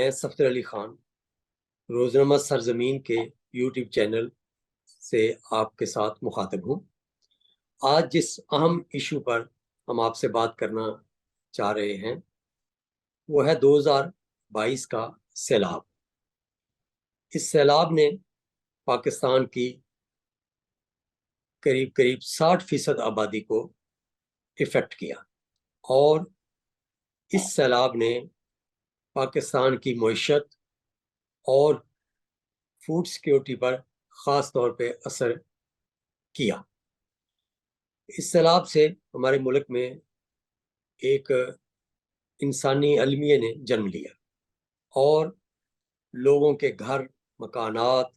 मैं सफदर अली खान रोजनामा सरजमीन के YouTube channel से आपके साथ मुखातिब हूँ। आज जिस अहम इशू पर हम आपसे बात करना चाह रहे हैं वो है 2022 का सैलाब। इस सैलाब ने पाकिस्तान की करीब करीब 60% आबादी को इफेक्ट किया और इस सैलाब ने पाकिस्तान की मईशत और फूड सिक्योरिटी पर ख़ास तौर पे असर किया। इस सैलाब से हमारे मुल्क में एक इंसानी अलमिये ने जन्म लिया और लोगों के घर, मकानात,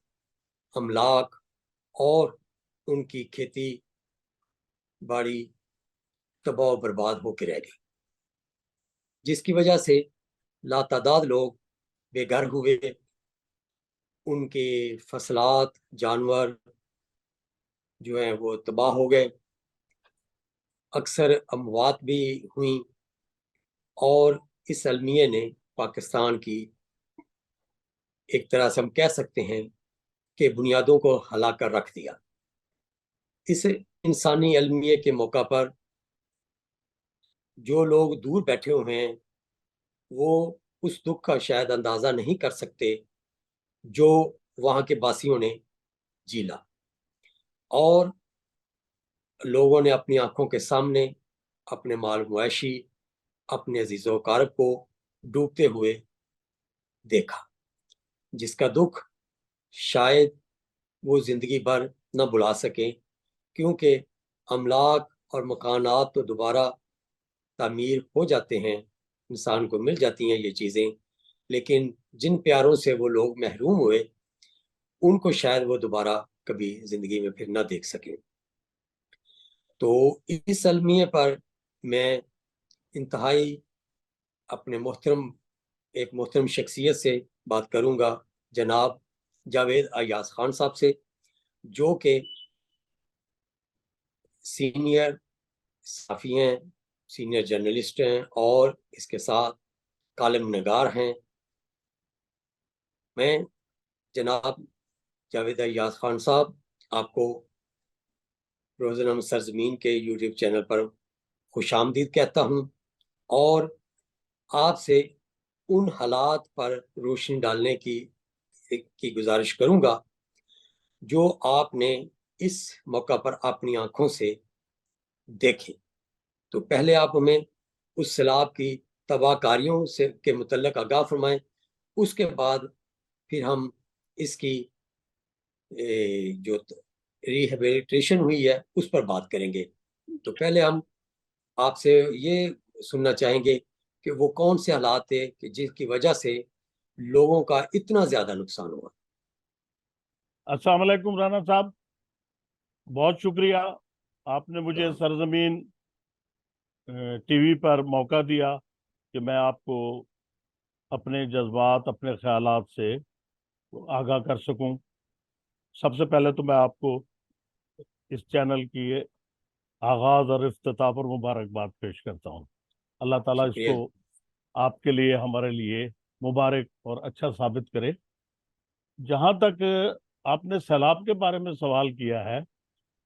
अमलाक और उनकी खेती बाड़ी तबाह बर्बाद होकर रह गई, जिसकी वजह से लातादाद लोग बेघर हुए। उनके फसलात, जानवर जो हैं वो तबाह हो गए। अक्सर अमवात भी हुई और इस अलमिये ने पाकिस्तान की एक तरह से हम कह सकते हैं कि बुनियादों को हिला कर रख दिया। इस इंसानी अलमिये के मौका पर जो लोग दूर बैठे हुए हैं वो उस दुख का शायद अंदाजा नहीं कर सकते जो वहां के बासियों ने झेला। और लोगों ने अपनी आंखों के सामने अपने माल मुआशी, अपने अजीजों कारब को डूबते हुए देखा, जिसका दुख शायद वो जिंदगी भर न भुला सके, क्योंकि अमलाक और मकानात तो दोबारा तामीर हो जाते हैं, इंसान को मिल जाती हैं ये चीज़ें, लेकिन जिन प्यारों से वो लोग महरूम हुए उनको शायद वो दोबारा कभी जिंदगी में फिर ना देख सके। तो इस अलमिये पर मैं इंतहाई अपने एक मोहतरम शख्सियत से बात करूंगा, जनाब जावेद अयाज खान साहब से, जो कि सीनियर सहाफ़ी हैं, सीनियर जर्नलिस्ट हैं और इसके साथ कालम नगार हैं। मैं जनाब जावेद अयाज खान साहब आपको रोज़नामा सरज़मीन के यूट्यूब चैनल पर खुशामदीद कहता हूँ और आपसे उन हालात पर रोशनी डालने की गुजारिश करूंगा जो आपने इस मौका पर अपनी आंखों से देखे। तो पहले आप हमें उस सैलाब की तबाहकारियों से के मुतल्लिक आगाह फरमाएं, उसके बाद फिर हम इसकी जो रिहेबिलिटेशन हुई है उस पर बात करेंगे। तो पहले हम आपसे ये सुनना चाहेंगे कि वो कौन से हालात थे कि जिसकी वजह से लोगों का इतना ज्यादा नुकसान हुआ। अस्सलाम वालेकुम राना साहब, बहुत शुक्रिया। आपने मुझे हाँ, सरजमीन टीवी पर मौका दिया कि मैं आपको अपने जज्बात, अपने ख्यालात से आगाह कर सकूं। सबसे पहले तो मैं आपको इस चैनल की आगाज और इफ्तिताह पर मुबारकबाद पेश करता हूं। अल्लाह ताला शुक्रिया। इसको आपके लिए, हमारे लिए मुबारक और अच्छा साबित करे। जहां तक आपने सैलाब के बारे में सवाल किया है,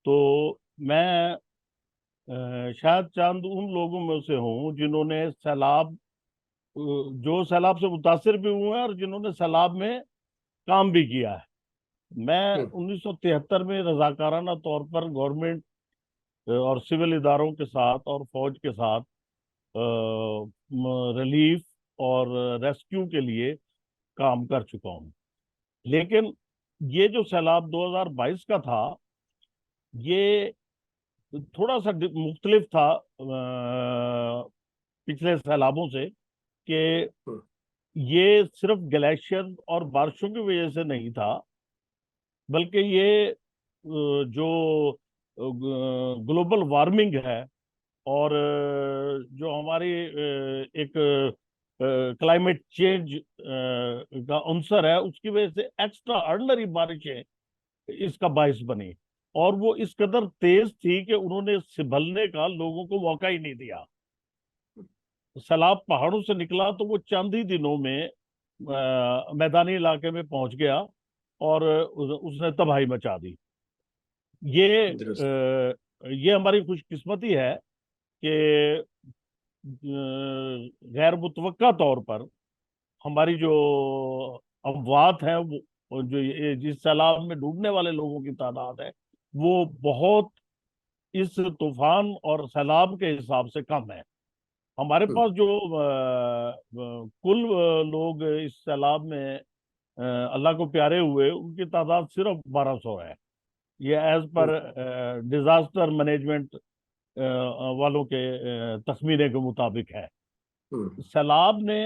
तो मैं शायद चंद उन लोगों में से हूँ जिन्होंने जो सैलाब से मुतासिर भी हुए हैं और जिन्होंने सैलाब में काम भी किया है। मैं हम्म, 1973 में रजाकाराना तौर पर गवर्नमेंट और सिविल इदारों के साथ और फौज के साथ रिलीफ और रेस्क्यू के लिए काम कर चुका हूँ। लेकिन ये जो सैलाब 2022 का था, ये थोड़ा सा मुख्तलिफ था पिछले सैलाबों से, कि हम्म, ये सिर्फ ग्लेशियर और बारिशों की वजह से नहीं था, बल्कि ये जो ग्लोबल वार्मिंग है और जो हमारी एक क्लाइमेट चेंज का अंसर है, उसकी वजह से एक्स्ट्रा ऑर्डिनरी बारिशें इसका बायस बनी। और वो इस कदर तेज थी कि उन्होंने संभलने का लोगों को मौका ही नहीं दिया। सैलाब पहाड़ों से निकला तो वो चंद ही दिनों में मैदानी इलाके में पहुंच गया और उसने तबाही मचा दी। दुरुस्त। ये हमारी खुशकिस्मती है कि गैर मुतवक्का तौर पर हमारी जो अमवात है, वो जो जिस सैलाब में डूबने वाले लोगों की तादाद है, वो बहुत इस तूफान और सैलाब के हिसाब से कम है। हमारे हम्म, पास जो कुल लोग इस सैलाब में अल्लाह को प्यारे हुए, उनकी तादाद सिर्फ 1200 है। ये एज पर हम्म, डिजास्टर मैनेजमेंट वालों के तखमीने के मुताबिक है। हम्म, सैलाब ने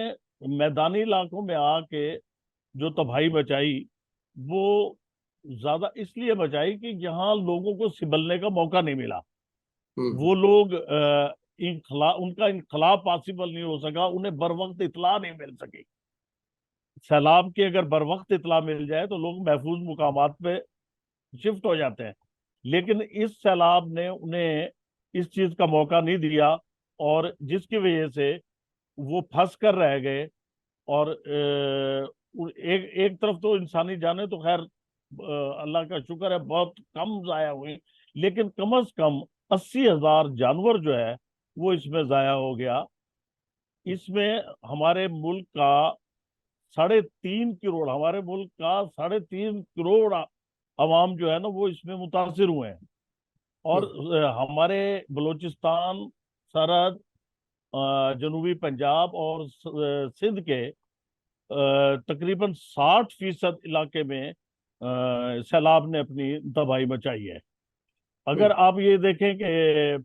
मैदानी इलाकों में आके जो तबाही मचाई, वो ज्यादा इसलिए मचाई कि यहाँ लोगों को सिबलने का मौका नहीं मिला। वो हम्म, लोग उनका इनकलाब पॉसिबल नहीं हो सका, उन्हें बर वक्त इतला नहीं मिल सकी। सैलाब की अगर बर वक्त इतला मिल जाए तो लोग महफूज मुकामात पे शिफ्ट हो जाते हैं, लेकिन इस सैलाब ने उन्हें इस चीज का मौका नहीं दिया, और जिसकी वजह से वो फंस कर रह गए। और एक एक तरफ तो इंसानी जाने तो खैर अल्लाह का शुक्र है बहुत कम जाया हुई, लेकिन कम से कम 80,000 जानवर जो है वो इसमें जाया हो गया। इसमें हमारे मुल्क का 3.5 करोड़, हमारे मुल्क का 3.5 करोड़ अवाम जो है ना, वो इसमें मुतासिर हुए हैं। और हम्म, हमारे बलूचिस्तान सरहद, जनूबी पंजाब और सिंध के तकरीबन 60% इलाके में सैलाब ने अपनी तबाही मचाई है। अगर हम्म, आप ये देखें कि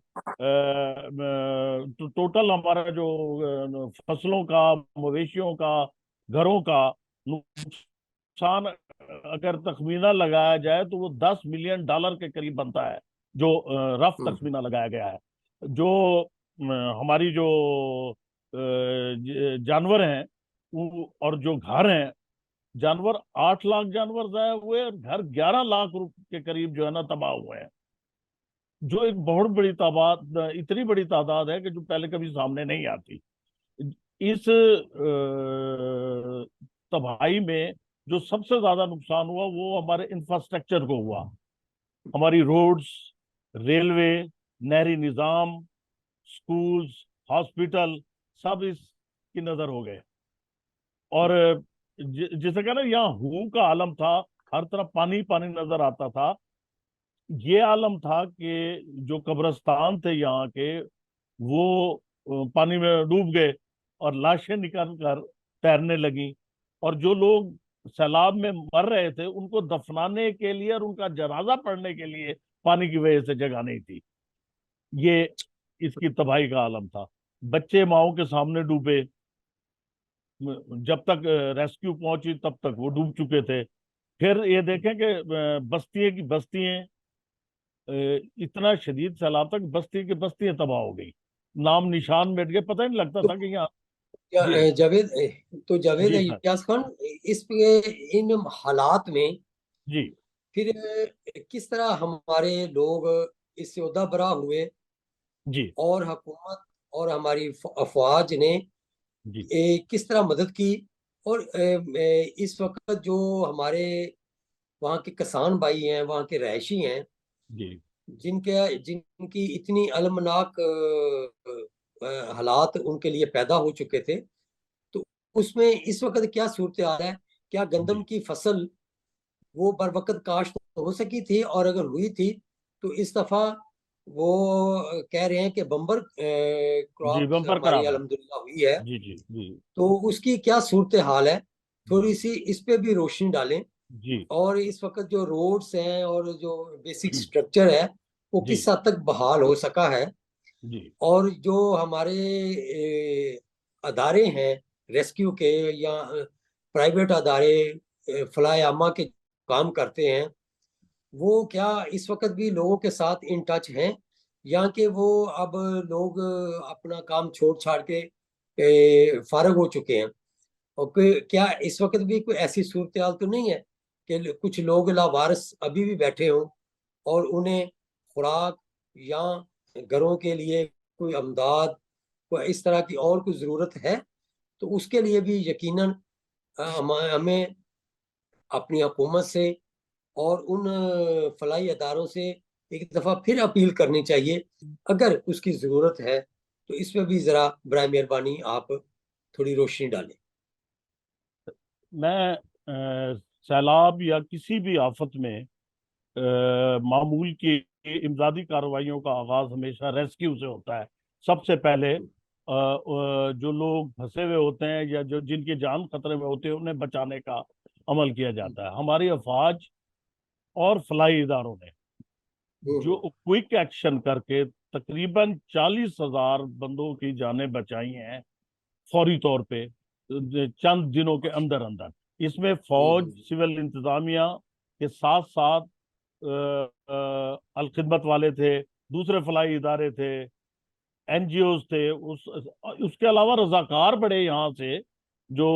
तो टोटल हमारा जो फसलों का, मवेशियों का, घरों का नुकसान अगर तखमीना लगाया जाए तो वो $10 मिलियन के करीब बनता है, जो रफ हम्म, तखमीना लगाया गया है। जो हमारी जो जानवर हैं और जो घर हैं, जानवर 8 लाख जानवर जाए हुए, और घर 11 लाख के करीब जो है ना तबाह हुए हैं। जो एक बहुत बड़ी तादाद, इतनी बड़ी तादाद है कि जो पहले कभी सामने नहीं आती। इस तबाही में जो सबसे ज्यादा नुकसान हुआ वो हमारे इंफ्रास्ट्रक्चर को हुआ। हमारी रोड्स, रेलवे, नहरी निजाम, स्कूल्स, हॉस्पिटल, सब इसकी नजर हो गए। और जैसे कहा ना, यहाँ हू का आलम था, हर तरफ पानी पानी नजर आता था। ये आलम था कि जो कब्रिस्तान थे यहाँ के, वो पानी में डूब गए और लाशें निकल कर तैरने लगी। और जो लोग सैलाब में मर रहे थे, उनको दफनाने के लिए और उनका जनाजा पढ़ने के लिए पानी की वजह से जगह नहीं थी। ये इसकी तबाही का आलम था। बच्चे माओ के सामने डूबे, जब तक रेस्क्यू पहुंची तब तक वो डूब चुके थे। फिर ये देखें कि बस्तियां की बस्तियां, इतना शदीद सैलाब तक बस्ती की बस्तियां तबाह हो गई, नाम निशान मिट गए, पता ही नहीं लगता तो था कि यहाँ। जी जावेद, तो जावेद जी सर। इलियास खान, इस इन हालात में जी फिर किस तरह हमारे लोग इससे उदा बरा हुए, जी और हुकूमत और हमारी अफवाज ने जी किस तरह मदद की, और इस वक्त जो हमारे वहाँ के किसान भाई हैं, वहाँ के रहायशी हैं, जी जिनकी इतनी अलमनाक हालात उनके लिए पैदा हो चुके थे, तो उसमें इस वक्त क्या सूरत हाल है? क्या गंदम जी की फसल वो बर वक्त काश्त हो सकी थी? और अगर हुई थी तो इस दफा वो कह रहे हैं कि बम्पर जी, क्रॉप्स बम्पर हमारी खराब है। अल्हम्दुलिल्लाह हुई है। जी जी जी तो उसकी क्या सूरत हाल है? थोड़ी सी इस पे भी रोशनी डालें। जी और इस वक्त जो रोड्स हैं और जो बेसिक स्ट्रक्चर है, वो जी किस हद तक बहाल हो सका है? जी और जो हमारे अदारे हैं रेस्क्यू के, या प्राइवेट अदारे फलाह आमा के काम करते हैं, वो क्या इस वक्त भी लोगों के साथ इन टच हैं, या कि वो अब लोग अपना काम छोड़ छाड़ के फारग हो चुके हैं? और क्या इस वक्त भी कोई ऐसी सूरत हाल तो नहीं है कि कुछ लोग लावारिस अभी भी बैठे हों, और उन्हें खुराक या घरों के लिए कोई अमदाद, कोई इस तरह की और कोई ज़रूरत है? तो उसके लिए भी यकीनन हमें अपनी हुकूमत से और उन फलाही अदारों से एक दफा फिर अपील करनी चाहिए, अगर उसकी जरूरत है तो इस पे भी जरा बराए मेहरबानी आप थोड़ी रोशनी डालें। मैं सैलाब या किसी भी आफत में मामूल की इमदादी कार्रवाइयों का आगाज हमेशा रेस्क्यू से होता है। सबसे पहले जो लोग फंसे हुए होते हैं या जो जिनकी जान खतरे में होते हैं उन्हें बचाने का अमल किया जाता है। हमारी अफवाज और फलाही इदारों ने जो क्विक एक्शन करके तकरीबन 40,000 बंदों की जानें बचाई हैं फौरी तौर पे, चंद दिनों के अंदर अंदर। इसमें फौज, सिविल इंतजामिया के साथ साथ अल खिदमत वाले थे, दूसरे फलाही इदारे थे, एनजीओ थे, उसके अलावा रजाकार बड़े यहाँ से जो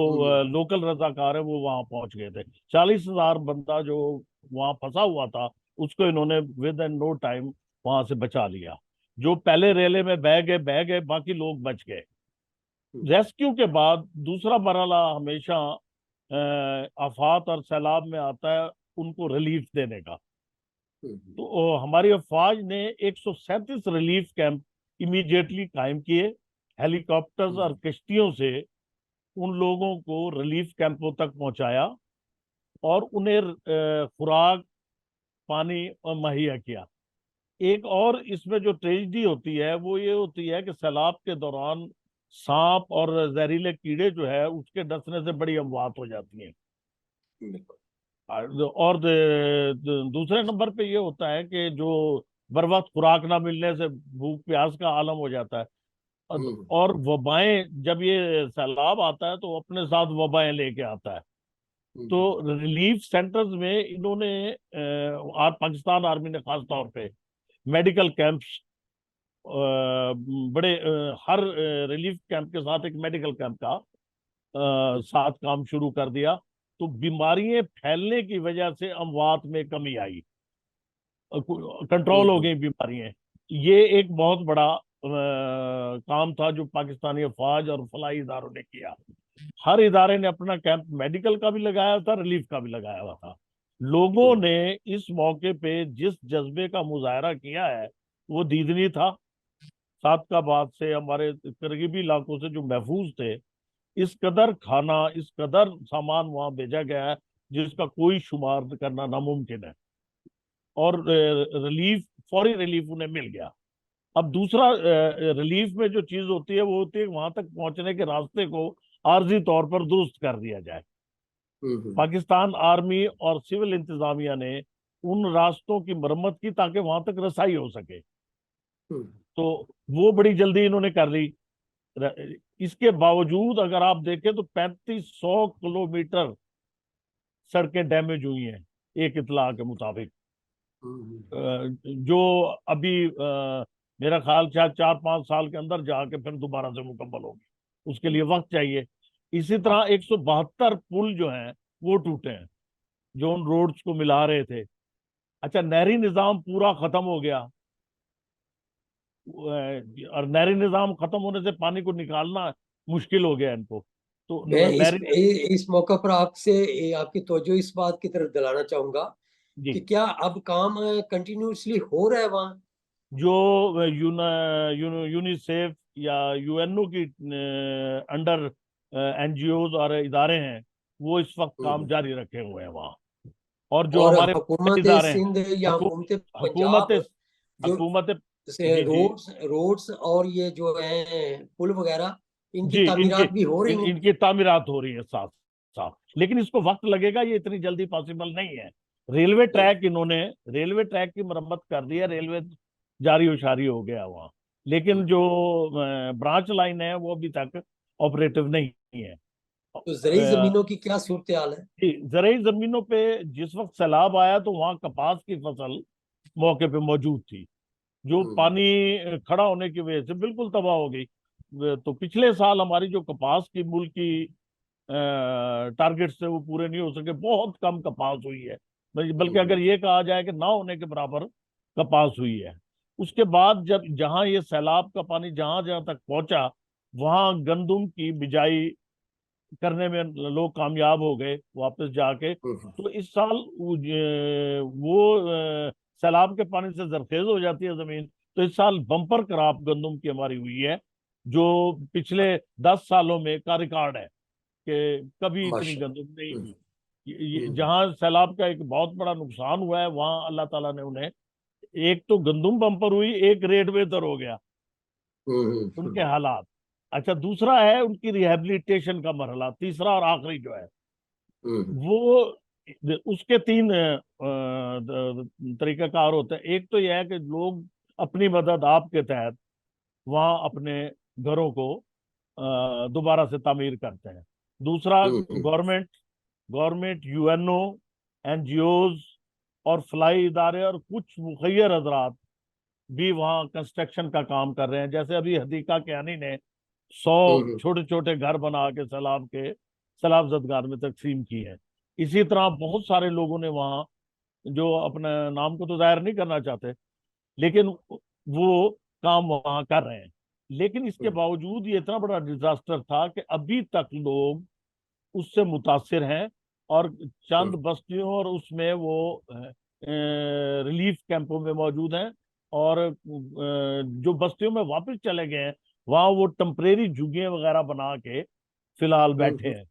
लोकल रजाकार है वो वहां पहुंच गए थे। 40,000 बंदा जो वहां फंसा हुआ था उसको इन्होंने विद इन नो टाइम वहां से बचा लिया। जो पहले रेले में बह गए, बाकी लोग बच गए। रेस्क्यू के बाद दूसरा मरहला हमेशा आफात और सैलाब में आता है उनको रिलीफ देने का। तो हमारी अफवाज ने 137 रिलीफ कैंप इमीडिएटली कायम किए। हेलीकॉप्टर्स और कश्तियों से उन लोगों को रिलीफ कैंपों तक पहुंचाया और उन्हें खुराक, पानी और मुहैया किया। एक और इसमें जो ट्रेजिडी होती है वो ये होती है कि सैलाब के दौरान सांप और जहरीले कीड़े जो है उसके डसने से बड़ी अमवात हो जाती हैं। और दूसरे नंबर पे ये होता है कि जो बर वक्त खुराक ना मिलने से भूख प्यास का आलम हो जाता है। और वबाएं, जब ये सैलाब आता है तो अपने साथ वबाएं लेके आता है। तो रिलीफ सेंटर्स में इन्होंने पाकिस्तान आर्मी ने खास तौर पे मेडिकल कैंप्स, बड़े हर रिलीफ कैंप के साथ एक मेडिकल कैंप का साथ काम शुरू कर दिया। तो बीमारियां फैलने की वजह से अमवात में कमी आई, कंट्रोल हो गई बीमारियां। ये एक बहुत बड़ा काम था जो पाकिस्तानी अफवाज और फलाही इदारों ने किया। हर इदारे ने अपना कैंप मेडिकल का भी लगाया था, रिलीफ का भी लगाया हुआ था। लोगों ने इस मौके पे जिस जज्बे का मुजाहरा किया है वो दीदनी था। सादकाबाद से हमारे करीबी इलाकों से जो महफूज थे, इस कदर खाना, इस कदर सामान वहां भेजा गया है जिसका कोई शुमार करना नामुमकिन है। और रिलीफ, फौरी रिलीफ उन्हें मिल गया। अब दूसरा रिलीफ में जो चीज होती है वो होती है वहां तक पहुंचने के रास्ते को आर्जी तौर पर दुरुस्त कर दिया जाए। पाकिस्तान आर्मी और सिविल इंतजामिया ने उन रास्तों की मरम्मत की ताकि वहां तक रसाई हो सके। तो वो बड़ी जल्दी इन्होंने कर ली। इसके बावजूद अगर आप देखें तो 3500 किलोमीटर सड़कें डैमेज हुई हैं एक इतला के मुताबिक। जो अभी मेरा ख्याल शायद 4-5 साल के अंदर जाके फिर दोबारा से मुकम्मल होगी, उसके लिए वक्त चाहिए। इसी तरह 172 पुल जो हैं वो टूटे हैं जो उन रोड्स को मिला रहे थे। अच्छा, नहरी निजाम पूरा खत्म हो गया, और नहरी निजाम खत्म होने से पानी को निकालना मुश्किल हो गया इनको। तो मैं नहरी, इस मौके पर आपसे आपकी तवज्जो इस बात की तरफ दिलाना चाहूंगा जी, कि क्या अब काम कंटिन्यूसली हो रहा है वहाँ? जो यूनिसेफ या यूएनओ की अंडर एनजीओज और इदारे हैं वो इस वक्त काम हम्म। जारी रखे हुए हैं वहाँ। और जो और हमारे हुकूमत इदारे हैं, सिंध या हकू, हुकूमत हुकूमत पंजाब जो हुकूमत जी जी रोड्स रोड्स और ये जो है पुल वगैरह, इनकी जी, इनकी तामीरात भी हो रही हैं? इनकी तामीरात हो रही है साथ साथ, लेकिन इसको वक्त लगेगा, ये इतनी जल्दी पॉसिबल नहीं है। रेलवे नहीं। ट्रैक, इन्होंने रेलवे ट्रैक की मरम्मत कर दी है, रेलवे जारी उशारी हो गया वहाँ, लेकिन जो ब्रांच लाइन है वो अभी तक ऑपरेटिव नहीं है। तो जरिए जमीनों की क्या सूरत हाल है? जरिए जमीनों पे जिस वक्त सैलाब आया तो वहाँ कपास की फसल मौके पे मौजूद थी, जो हम्म। पानी खड़ा होने की वजह से बिल्कुल तबाह हो गई। तो पिछले साल हमारी जो कपास की मुल्क की टारगेट से वो पूरे नहीं हो सके, बहुत कम कपास हुई है, बल्कि अगर ये कहा जाए कि ना होने के बराबर कपास हुई है। उसके बाद जब जहां ये सैलाब का पानी जहां जहां तक पहुंचा वहां गंदुम की बिजाई करने में लोग कामयाब हो गए वापस जाके। तो इस साल सैलाब के पानी से जरखेज हो जाती है जमीन। तो इस साल बम्पर क्रॉप गंदम की हमारी हुई है, जो पिछले 10 सालों में का रिकॉर्ड है कि कभी इतनी माशा। गंदम नहीं हुई। जहां सैलाब का एक बहुत बड़ा नुकसान हुआ है, वहां अल्लाह ताला ने उन्हें, एक तो गंदम बम्पर हुई, एक रेट बेहतर हो गया उनके हालात। अच्छा, दूसरा है उनकी रिहैबिलिटेशन का मरहला, तीसरा और आखिरी जो है वो, उसके तीन तरीकाकार होते हैं। एक तो यह है कि लोग अपनी मदद आप के तहत वहां अपने घरों को दोबारा से तामीर करते हैं। दूसरा, गवर्नमेंट गवर्नमेंट, यूएनओ, एनजीओज और फलाई इदारे और कुछ मुखैर हजरात भी वहाँ कंस्ट्रक्शन का काम कर रहे हैं। जैसे अभी हदीका कियानी ने 100 छोटे छोटे घर बना के सैलाब जदगार में तकसीम की है। इसी तरह बहुत सारे लोगों ने वहाँ, जो अपने नाम को तो जाहिर नहीं करना चाहते, लेकिन वो काम वहाँ कर रहे हैं। लेकिन इसके बावजूद ये इतना बड़ा डिजास्टर था कि अभी तक लोग उससे मुतासिर हैं, और चंद बस्तियों और उसमें वो रिलीफ कैंपों में मौजूद हैं। और जो बस्तियों में वापस चले गए हैं, वहां वो टेम्परेरी झुग्गियां वगैरह बना के फिलहाल बैठे हैं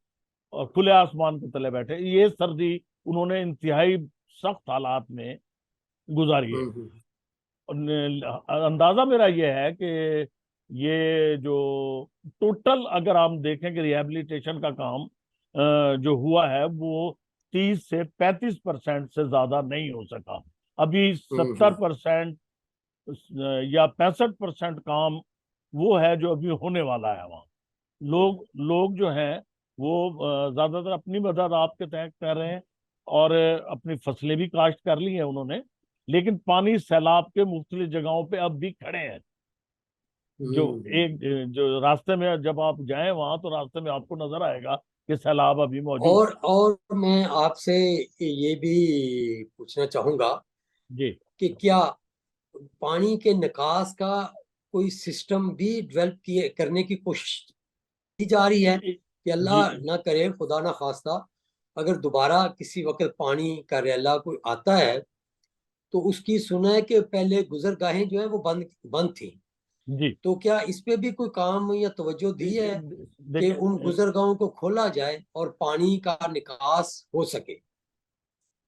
और खुले आसमान के तले बैठे हैं। ये सर्दी उन्होंने इंतहाई सख्त हालात में गुजारी है। और अंदाजा मेरा ये है कि ये जो टोटल अगर हम देखें कि रिहैबिलिटेशन का काम जो हुआ है वो 30 से 35% से ज्यादा नहीं हो सका। अभी 70% या 65% काम वो है जो अभी होने वाला है वहाँ। लोग लोग जो हैं वो ज्यादातर अपनी मदद आपके तहत कर रहे हैं, और अपनी फसलें भी काश्त कर ली हैं उन्होंने। लेकिन पानी सैलाब के मुख्तलिफ जगहों पे अब भी खड़े हैं। जो एक जो रास्ते में जब आप जाएं वहां, तो रास्ते में आपको नजर आएगा कि सैलाब अभी मौजूद है। और मैं आपसे ये भी पूछना चाहूंगा जी कि क्या पानी के निकास का कोई सिस्टम भी डेवलप किए करने की कोशिश की जा रही है, कि जी अल्लाह ना करे, खुदा ना खास्ता, अगर दोबारा किसी वक्त पानी का रैला कोई आता है, तो उसकी सुना है कि पहले गुजरगाहें जो है वो बंद बंद थी। जी तो क्या इस पे भी कोई काम या तवज्जो दी है कि उन देखिए, गुजरगाहों को खोला जाए और पानी का निकास हो सके?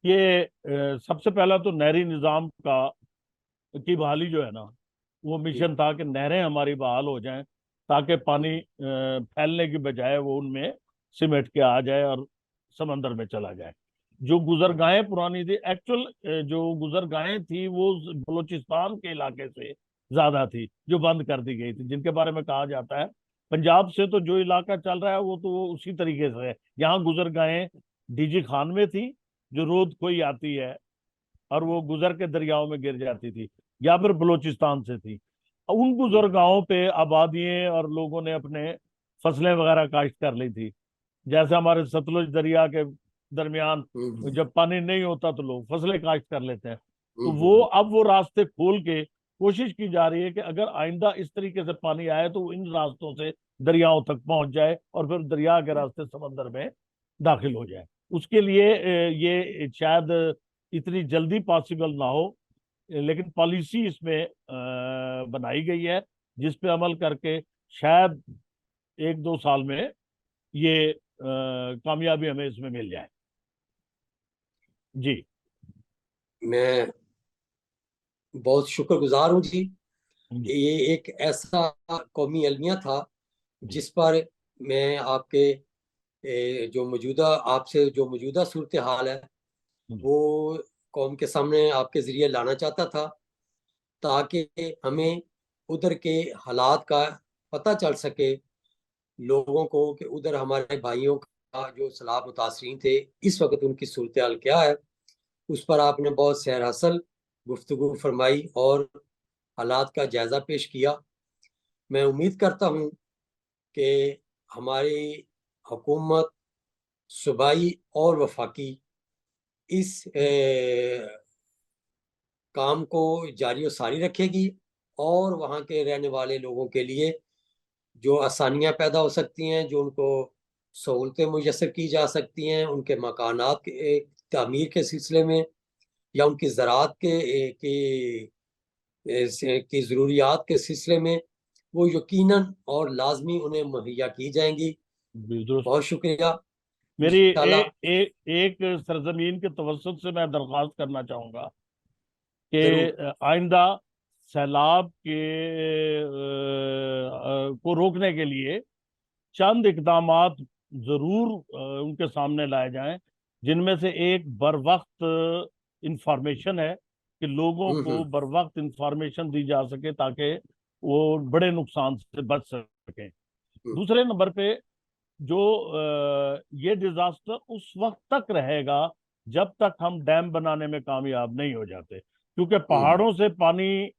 ये सबसे पहला तो नहरी निजाम का की बहाली जो है ना, वो मिशन था कि नहरें हमारी बहाल हो जाएं, ताकि पानी फैलने की बजाय वो उनमें सिमट के आ जाए और समंदर में चला जाए। जो गुजरगाहें पुरानी थी, एक्चुअल जो गुजरगाहें थी वो बलूचिस्तान के इलाके से ज्यादा थी, जो बंद कर दी गई थी, जिनके बारे में कहा जाता है पंजाब से तो जो इलाका चल रहा है वो तो वो उसी तरीके से है। यहाँ गुजरगाहें डीजी खान में थी, जो रोद कोई आती है और वो गुजर के दरियाओं में गिर जाती थी, या फिर बलूचिस्तान से थी। उन गुजरगाहों पे आबादियां और लोगों ने अपने फसलें वगैरह काश्त कर ली थी। जैसे हमारे सतलुज दरिया के दरमियान जब पानी नहीं होता तो लोग फसलें काश्त कर लेते हैं। तो वो अब वो रास्ते खोल के कोशिश की जा रही है कि अगर आइंदा इस तरीके से पानी आए तो वो इन रास्तों से दरियाओं तक पहुंच जाए और फिर दरिया के रास्ते समंदर में दाखिल हो जाए। उसके लिए ये शायद इतनी जल्दी पॉसिबल ना हो, लेकिन पॉलिसी इसमें बनाई गई है, जिस पे अमल करके शायद 1-2 साल में ये कामयाबी हमें इसमें मिल जाए। जी मैं बहुत शुक्रगुजार हूँ जी। जी ये एक ऐसा कौमी अलमिया था जी जिस पर मैं आपके आपसे जो मौजूदा सूरत हाल है जी वो कौम के सामने आपके जरिए लाना चाहता था, ताकि हमें उधर के हालात का पता चल सके लोगों को, कि उधर हमारे भाइयों का जो सैलाब मुतासरीन थे इस वक्त उनकी सूरत हाल क्या है। उस पर आपने बहुत सैर हसल गुफ्तगू फरमाई और हालात का जायजा पेश किया। मैं उम्मीद करता हूँ कि हमारी हुकूमत सूबाई और वफाकी इस काम को जारी और सारी रखेगी, और वहाँ के रहने वाले लोगों के लिए जो आसानियाँ पैदा हो सकती हैं, जो उनको सहूलतें मुयसर की जा सकती हैं, उनके मकानात के तामीर के सिलसिले में या उनकी ज़राअत की ज़रूरियात के सिलसिले में, वो यकीनन और लाजमी उन्हें मुहैया की जाएंगी। दुरुस्त। बहुत शुक्रिया। मेरी इंशाल्लाह। एक सरजमीन के तवस्सुत से मैं दरख्वास्त करना चाहूंगा जरूर। कि आइंदा सैलाब के को रोकने के लिए चंद इकदामात जरूर उनके सामने लाए जाएं, जिनमें से एक बर वक्त इंफॉर्मेशन है कि लोगों को हम्म। बर वक्त इंफॉर्मेशन दी जा सके ताकि वो बड़े नुकसान से बच सकें। हम्म। दूसरे नंबर पे जो ये डिजास्टर उस वक्त तक रहेगा जब तक हम डैम बनाने में कामयाब नहीं हो जाते, क्योंकि हम्म। पहाड़ों से पानी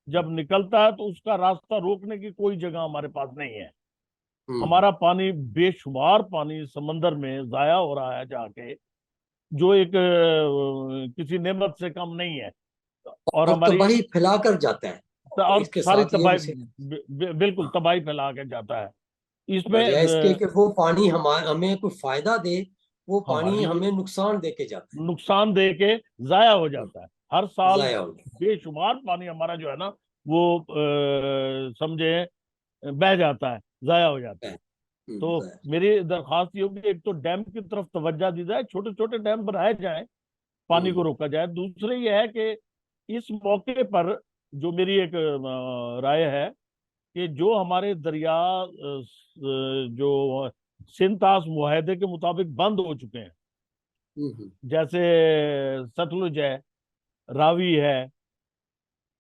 जब निकलता है तो उसका रास्ता रोकने की कोई जगह हमारे पास नहीं है। हम्म। हमारा पानी, बेशुमार पानी समंदर में जाया हो रहा है जाके, जो एक किसी नेमत से कम नहीं है। और और हमारी तबाही फैला कर जाता है। और इसके सारी साथ ये तबाही, मुझे बिल्कुल तबाही फैला के जाता है इसमें। बजाय इसके कि वो पानी हमें कोई फायदा दे, वो पानी हमारी हमें नुकसान दे के जाता नुकसान दे के जाया हो है। जाता है हर साल। जाया हो जाता बेशुमार पानी हमारा जो है ना, वो समझे बह जाता है, जाया हो जाता है। है। तो मेरी दरख्वास्त ये होगी, एक तो डैम की तरफ तवज्जो दी जाए, छोटे छोटे डैम बनाए जाएं, पानी को हम्म। रोका जाए। दूसरे ये है कि इस मौके पर जो मेरी एक राय है कि जो हमारे दरिया जो सिंतास मुआहदे के मुताबिक बंद हो चुके हैं, हम्म। जैसे सतलुज है, रावी है,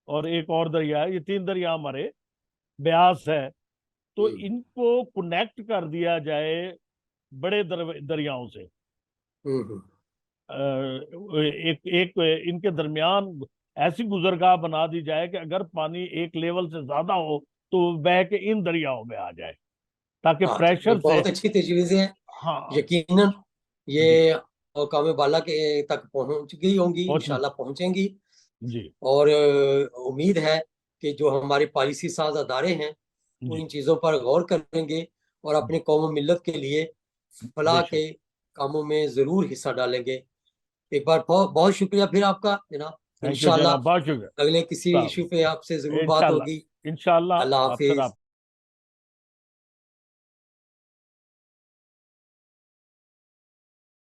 और एक और दरिया है, ये तीन दरिया हमारे, ब्यास है, तो हम्म। इनको कनेक्ट कर दिया जाए बड़े दरियाओं से। हम्म। एक एक इनके दरमियान ऐसी गुजरगाह बना दी जाए कि अगर पानी एक लेवल से ज्यादा हो तो वो बह के इन दरियाओं में आ जाए, ताकि हाँ जी, ये प्रेशर से। बहुत अच्छी तजवीज़ें हैं। हाँ यकीनन ये जी, औकाम बाला के तक पहुंच गई होंगी, बहुत। इंशाल्लाह पहुंचेंगी। जी और उम्मीद है कि जो हमारे पॉलिसी साज अदारे हैं वो जी, इन चीज़ों पर गौर करेंगे और अपने कौम मिल्लत के लिए फलाह बेशक। के कामों में ज़रूर हिस्सा डालेंगे। एक बार बहुत बहुत शुक्रिया फिर आपका जनाब। थैंक यू इंशाल्लाह जनाब, बहुत शुक्रिया अगले किसी साहब। इशू पे आपसे ज़रूर बात इंशाल्लाह, होगी। इंशाल्लाह अल्लाह आप फिर हाफिज। आप